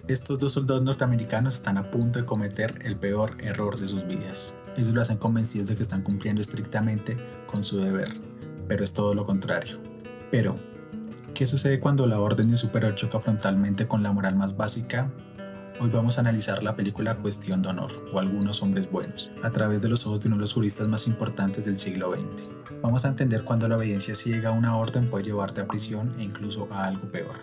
Estos dos soldados norteamericanos están a punto de cometer el peor error de sus vidas. Ellos lo hacen convencidos de que están cumpliendo estrictamente con su deber, pero es todo lo contrario. Pero, ¿qué sucede cuando la orden de superior choca frontalmente con la moral más básica? Hoy vamos a analizar la película Cuestión de Honor, o Algunos Hombres Buenos, a través de los ojos de uno de los juristas más importantes del siglo XX. Vamos a entender cuando la obediencia ciega a una orden puede llevarte a prisión e incluso a algo peor.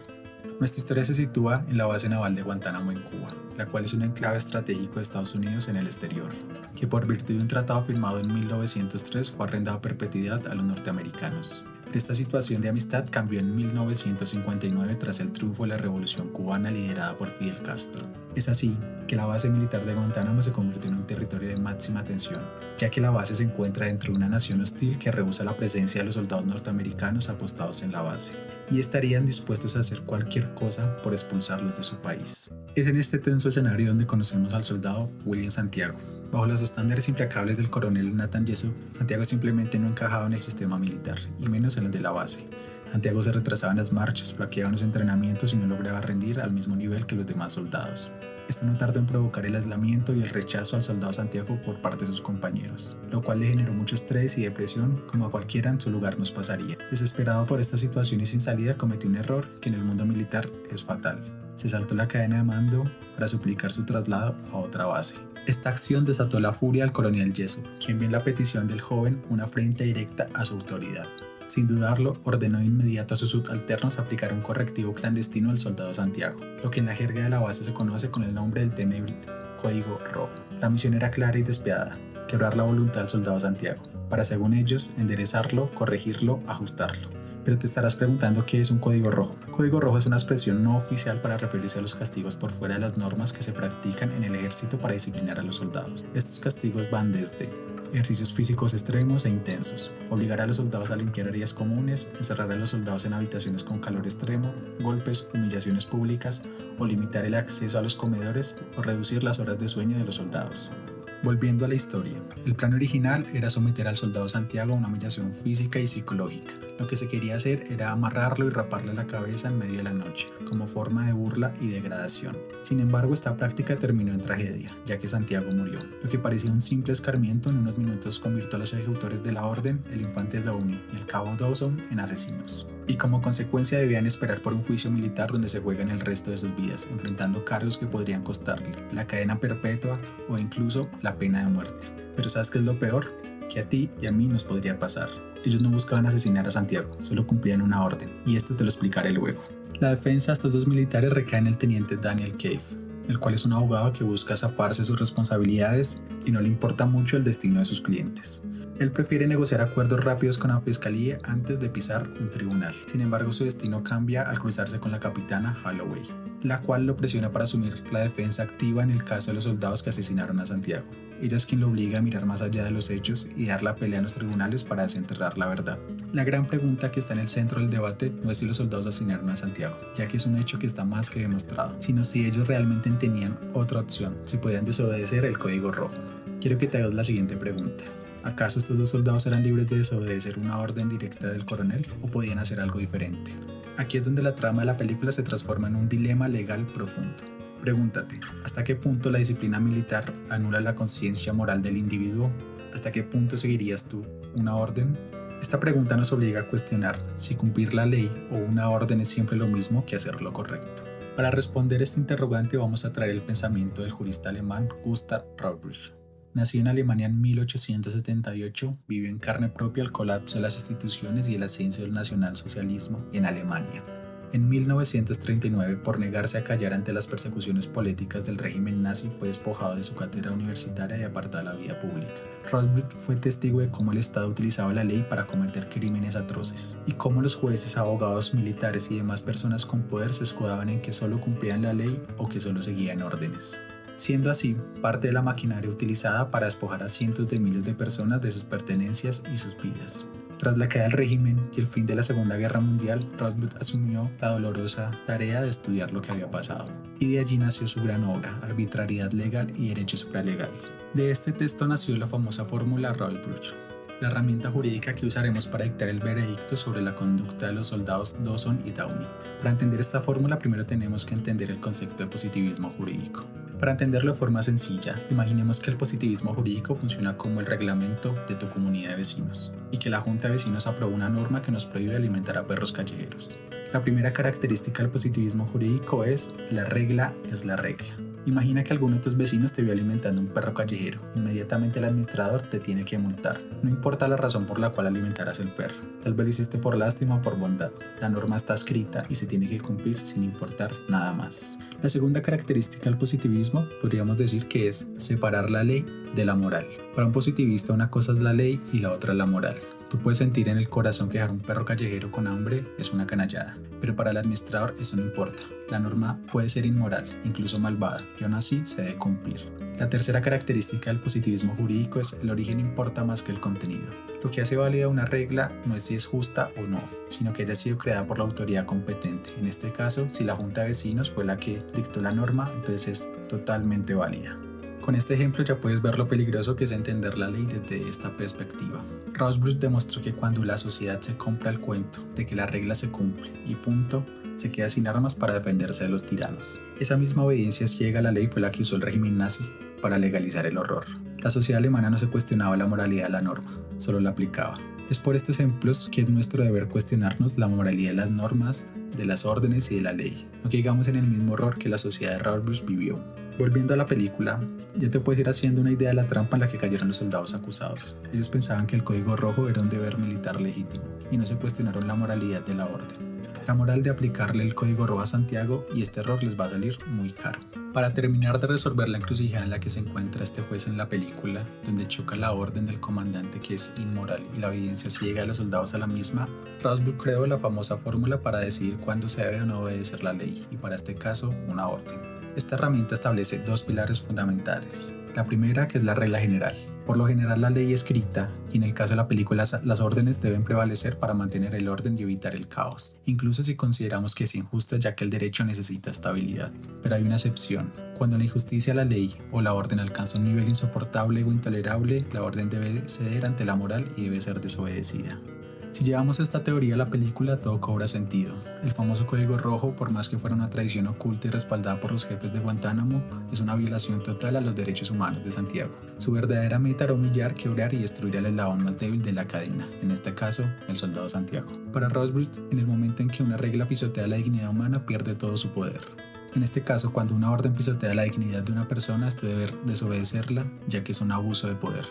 Nuestra historia se sitúa en la base naval de Guantánamo en Cuba, la cual es un enclave estratégico de Estados Unidos en el exterior, que por virtud de un tratado firmado en 1903 fue arrendado a perpetuidad a los norteamericanos. Esta situación de amistad cambió en 1959 tras el triunfo de la Revolución cubana liderada por Fidel Castro. Es así que la base militar de Guantánamo se convirtió en un territorio de máxima tensión, ya que la base se encuentra dentro de una nación hostil que rehúsa la presencia de los soldados norteamericanos apostados en la base, y estarían dispuestos a hacer cualquier cosa por expulsarlos de su país. Es en este tenso escenario donde conocemos al soldado William Santiago. Bajo los estándares implacables del coronel Nathan Jessup, Santiago simplemente no encajaba en el sistema militar, y menos en el de la base. Santiago se retrasaba en las marchas, flaqueaba en los entrenamientos y no lograba rendir al mismo nivel que los demás soldados. Esto no tardó en provocar el aislamiento y el rechazo al soldado Santiago por parte de sus compañeros, lo cual le generó mucho estrés y depresión, como a cualquiera en su lugar nos pasaría. Desesperado por esta situación y sin salida, cometió un error que en el mundo militar es fatal. Se saltó la cadena de mando para suplicar su traslado a otra base. Esta acción desató la furia del coronel Jessup, quien vio en la petición del joven una afrenta directa a su autoridad. Sin dudarlo, ordenó de inmediato a sus subalternos aplicar un correctivo clandestino al soldado Santiago, lo que en la jerga de la base se conoce con el nombre del temible Código Rojo. La misión era clara y despiadada: quebrar la voluntad del soldado Santiago, para según ellos, enderezarlo, corregirlo, ajustarlo. Pero te estarás preguntando qué es un código rojo. Código rojo es una expresión no oficial para referirse a los castigos por fuera de las normas que se practican en el ejército para disciplinar a los soldados. Estos castigos van desde ejercicios físicos extremos e intensos, obligar a los soldados a limpiar áreas comunes, encerrar a los soldados en habitaciones con calor extremo, golpes, humillaciones públicas, o limitar el acceso a los comedores o reducir las horas de sueño de los soldados. Volviendo a la historia, el plan original era someter al soldado Santiago a una humillación física y psicológica. Lo que se quería hacer era amarrarlo y raparle la cabeza en medio de la noche, como forma de burla y degradación. Sin embargo, esta práctica terminó en tragedia, ya que Santiago murió. Lo que parecía un simple escarmiento en unos minutos convirtió a los ejecutores de la orden, el infante Downey y el cabo Dawson, en asesinos. Y como consecuencia debían esperar por un juicio militar donde se juegan el resto de sus vidas, enfrentando cargos que podrían costarle la cadena perpetua o incluso la pena de muerte. Pero ¿sabes qué es lo peor? Que a ti y a mí nos podría pasar. Ellos no buscaban asesinar a Santiago, solo cumplían una orden, y esto te lo explicaré luego. La defensa de estos dos militares recae en el teniente Daniel Cave, el cual es un abogado que busca zafarse sus responsabilidades y no le importa mucho el destino de sus clientes. Él prefiere negociar acuerdos rápidos con la fiscalía antes de pisar un tribunal. Sin embargo, su destino cambia al cruzarse con la capitana Holloway, la cual lo presiona para asumir la defensa activa en el caso de los soldados que asesinaron a Santiago. Ella es quien lo obliga a mirar más allá de los hechos y dar la pelea en los tribunales para desenterrar la verdad. La gran pregunta que está en el centro del debate no es si los soldados asesinaron a Santiago, ya que es un hecho que está más que demostrado, sino si ellos realmente tenían otra opción, si podían desobedecer el código rojo. Quiero que te hagas la siguiente pregunta. ¿Acaso estos dos soldados eran libres de desobedecer una orden directa del coronel o podían hacer algo diferente? Aquí es donde la trama de la película se transforma en un dilema legal profundo. Pregúntate, ¿hasta qué punto la disciplina militar anula la conciencia moral del individuo? ¿Hasta qué punto seguirías tú una orden? Esta pregunta nos obliga a cuestionar si cumplir la ley o una orden es siempre lo mismo que hacer lo correcto. Para responder este interrogante vamos a traer el pensamiento del jurista alemán Gustav Rohrbuch. Nacido en Alemania en 1878, vivió en carne propia el colapso de las instituciones y el ascenso del nacionalsocialismo en Alemania. En 1939, por negarse a callar ante las persecuciones políticas del régimen nazi, fue despojado de su cátedra universitaria y apartado de la vida pública. Rothbard fue testigo de cómo el Estado utilizaba la ley para cometer crímenes atroces, y cómo los jueces, abogados, militares y demás personas con poder se escudaban en que solo cumplían la ley o que solo seguían órdenes, siendo así parte de la maquinaria utilizada para despojar a cientos de miles de personas de sus pertenencias y sus vidas. Tras la caída del régimen y el fin de la Segunda Guerra Mundial, Rothbard asumió la dolorosa tarea de estudiar lo que había pasado, y de allí nació su gran obra, Arbitrariedad legal y derecho supralegal. De este texto nació la famosa fórmula Rothbard. la herramienta jurídica que usaremos para dictar el veredicto sobre la conducta de los soldados Dawson y Downey. Para entender esta fórmula, primero tenemos que entender el concepto de positivismo jurídico. Para entenderlo de forma sencilla, imaginemos que el positivismo jurídico funciona como el reglamento de tu comunidad de vecinos y que la Junta de Vecinos aprobó una norma que nos prohíbe alimentar a perros callejeros. La primera característica del positivismo jurídico es la regla es la regla. Imagina que alguno de tus vecinos te vio alimentando un perro callejero. Inmediatamente el administrador te tiene que multar. No importa la razón por la cual alimentarás el perro. Tal vez lo hiciste por lástima o por bondad. La norma está escrita y se tiene que cumplir sin importar nada más. La segunda característica del positivismo podríamos decir que es separar la ley de la moral. Para un positivista una cosa es la ley y la otra es la moral. Tú puedes sentir en el corazón que dejar un perro callejero con hambre es una canallada, pero para el administrador eso no importa. La norma puede ser inmoral, incluso malvada, y aún así se debe cumplir. La tercera característica del positivismo jurídico es el origen importa más que el contenido. Lo que hace válida una regla no es si es justa o no, sino que haya sido creada por la autoridad competente. En este caso, si la Junta de Vecinos fue la que dictó la norma, entonces es totalmente válida. Con este ejemplo ya puedes ver lo peligroso que es entender la ley desde esta perspectiva. Rawlsbrooks demostró que cuando la sociedad se compra el cuento de que la regla se cumple y punto, se queda sin armas para defenderse de los tiranos. Esa misma obediencia ciega a la ley fue la que usó el régimen nazi para legalizar el horror. La sociedad alemana no se cuestionaba la moralidad de la norma, solo la aplicaba. Es por estos ejemplos que es nuestro deber cuestionarnos la moralidad de las normas, de las órdenes y de la ley, no caigamos en el mismo error que la sociedad de Rawlsbrooks vivió. Volviendo a la película, ya te puedes ir haciendo una idea de la trampa en la que cayeron los soldados acusados. Ellos pensaban que el código rojo era un deber militar legítimo y no se cuestionaron la moralidad de la orden. La moral de aplicarle el código rojo a Santiago, y este error les va a salir muy caro. Para terminar de resolver la encrucijada en la que se encuentra este juez en la película, donde choca la orden del comandante que es inmoral y la obediencia ciega de los soldados a la misma, Rawlsbrooks creó la famosa fórmula para decidir cuándo se debe o no obedecer la ley, y para este caso, una orden. Esta herramienta establece dos pilares fundamentales. La primera, que es la regla general. Por lo general la ley escrita, y en el caso de la película las órdenes deben prevalecer para mantener el orden y evitar el caos, incluso si consideramos que es injusta ya que el derecho necesita estabilidad. Pero hay una excepción. Cuando la injusticia, la ley o la orden alcanza un nivel insoportable o intolerable, la orden debe ceder ante la moral y debe ser desobedecida. Si llevamos esta teoría a la película, todo cobra sentido. El famoso código rojo, por más que fuera una tradición oculta y respaldada por los jefes de Guantánamo, es una violación total a los derechos humanos de Santiago. Su verdadera meta era humillar, quebrar y destruir al eslabón más débil de la cadena, en este caso, el soldado Santiago. Para Rawlsbrooks, en el momento en que una regla pisotea la dignidad humana, pierde todo su poder. En este caso, cuando una orden pisotea la dignidad de una persona, es tu deber desobedecerla, ya que es un abuso de poder.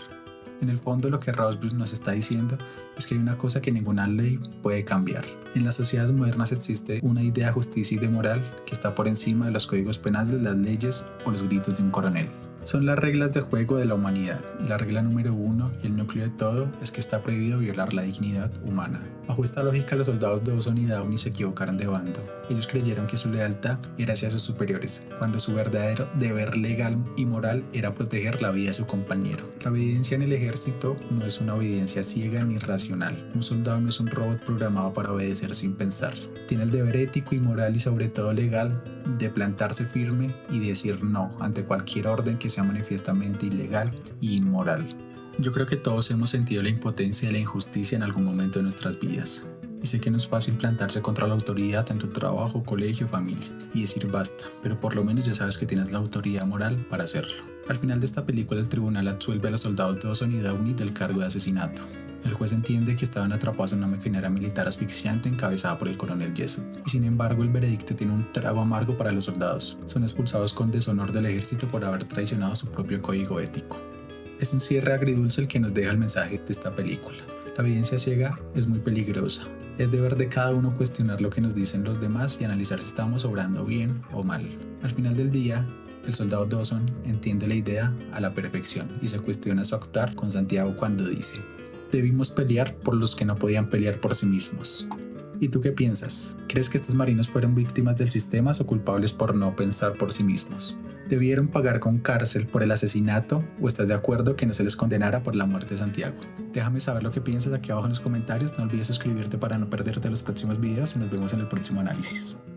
En el fondo, lo que Rawlsbrooks nos está diciendo es que hay una cosa que ninguna ley puede cambiar. En las sociedades modernas existe una idea de justicia y de moral que está por encima de los códigos penales, las leyes o los gritos de un coronel. Son las reglas del juego de la humanidad, y la regla número 1 y el núcleo de todo es que está prohibido violar la dignidad humana. Bajo esta lógica, los soldados Dawson y Downey se equivocaron de bando. Ellos creyeron que su lealtad era hacia sus superiores, cuando su verdadero deber legal y moral era proteger la vida de su compañero. La obediencia en el ejército no es una obediencia ciega ni irracional. Un soldado no es un robot programado para obedecer sin pensar. Tiene el deber ético y moral y sobre todo legal de plantarse firme y decir no ante cualquier orden que sea manifiestamente ilegal e inmoral. Yo creo que todos hemos sentido la impotencia y la injusticia en algún momento de nuestras vidas. Y sé que no es fácil plantarse contra la autoridad en tu trabajo, colegio, familia y decir basta, pero por lo menos ya sabes que tienes la autoridad moral para hacerlo. Al final de esta película, el tribunal absuelve a los soldados Dawson y Downey del cargo de asesinato. El juez entiende que estaban atrapados en una maquinaria militar asfixiante encabezada por el coronel Jessup. Y sin embargo, el veredicto tiene un trago amargo para los soldados. Son expulsados con deshonor del ejército por haber traicionado su propio código ético. Es un cierre agridulce el que nos deja el mensaje de esta película. La obediencia ciega es muy peligrosa. Es deber de cada uno cuestionar lo que nos dicen los demás y analizar si estamos obrando bien o mal. Al final del día, el soldado Dawson entiende la idea a la perfección y se cuestiona su actuar con Santiago cuando dice: debimos pelear por los que no podían pelear por sí mismos. ¿Y tú qué piensas? ¿Crees que estos marinos fueron víctimas del sistema o culpables por no pensar por sí mismos? ¿Debieron pagar con cárcel por el asesinato o estás de acuerdo que no se les condenara por la muerte de Santiago? Déjame saber lo que piensas aquí abajo en los comentarios. No olvides suscribirte para no perderte los próximos videos y nos vemos en el próximo análisis.